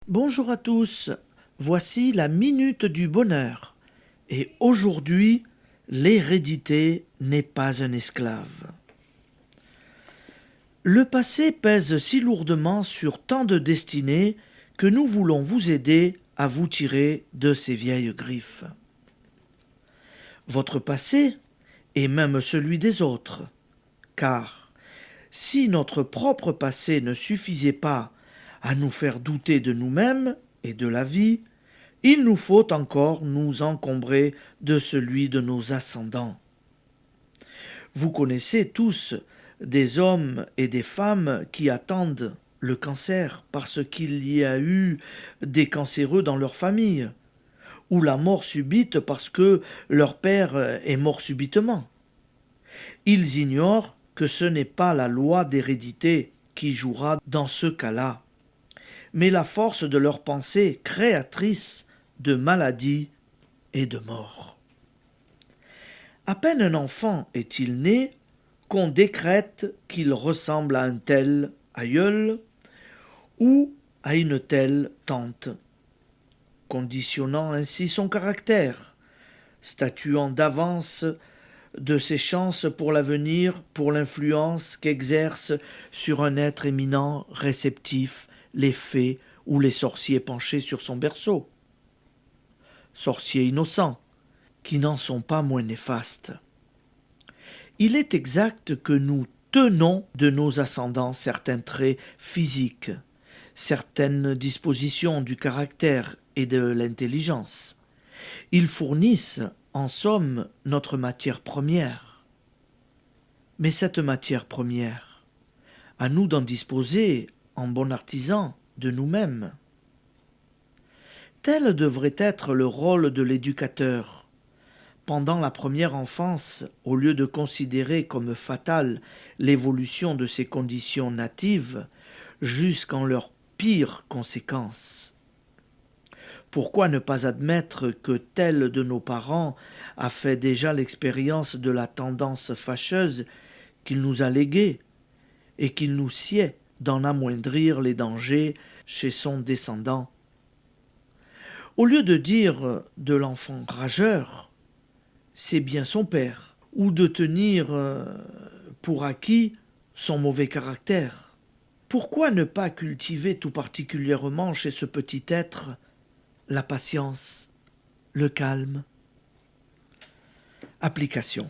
Bonjour à tous, voici la minute du bonheur. Et aujourd'hui, l'hérédité n'est pas un esclave. Le passé pèse si lourdement sur tant de destinées que nous voulons vous aider à vous tirer de ces vieilles griffes. Votre passé et même celui des autres, car si notre propre passé ne suffisait pas à nous faire douter de nous-mêmes et de la vie, il nous faut encore nous encombrer de celui de nos ascendants. Vous connaissez tous des hommes et des femmes qui attendent le cancer parce qu'il y a eu des cancéreux dans leur famille, ou la mort subite parce que leur père est mort subitement. Ils ignorent que ce n'est pas la loi d'hérédité qui jouera dans ce cas-là, mais la force de leur pensée créatrice de maladies et de mort. À peine un enfant est-il né qu'on décrète qu'il ressemble à un tel aïeul ou à une telle tante, conditionnant ainsi son caractère, statuant d'avance de ses chances pour l'avenir, pour l'influence qu'exercent sur un être éminent, réceptif, les fées ou les sorciers penchés sur son berceau. Sorciers innocents, qui n'en sont pas moins néfastes. Il est exact que nous tenons de nos ascendants certains traits physiques, certaines dispositions du caractère et de l'intelligence. Ils fournissent, en somme, notre matière première. Mais cette matière première, à nous d'en disposer en bon artisan de nous-mêmes. Tel devrait être le rôle de l'éducateur. Pendant la première enfance, au lieu de considérer comme fatale l'évolution de ses conditions natives, jusqu'en leurs pires conséquences. Pourquoi ne pas admettre que tel de nos parents a fait déjà l'expérience de la tendance fâcheuse qu'il nous a léguée, et qu'il nous sied d'en amoindrir les dangers chez son descendant. Au lieu de dire de l'enfant rageur, c'est bien son père, ou de tenir pour acquis son mauvais caractère. Pourquoi ne pas cultiver tout particulièrement chez ce petit être la patience, le calme? Application.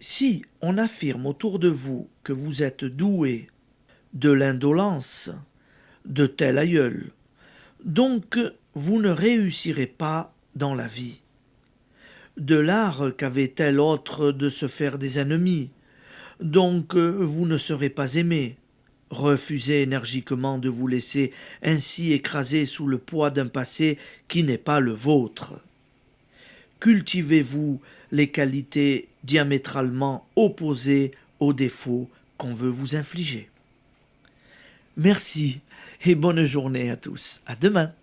Si on affirme autour de vous que vous êtes doué de l'indolence de tel aïeul, donc vous ne réussirez pas dans la vie. De l'art qu'avait tel autre de se faire des ennemis, donc vous ne serez pas aimé. Refusez énergiquement de vous laisser ainsi écraser sous le poids d'un passé qui n'est pas le vôtre. Cultivez-vous les qualités diamétralement opposées aux défauts qu'on veut vous infliger. Merci et bonne journée à tous. À demain.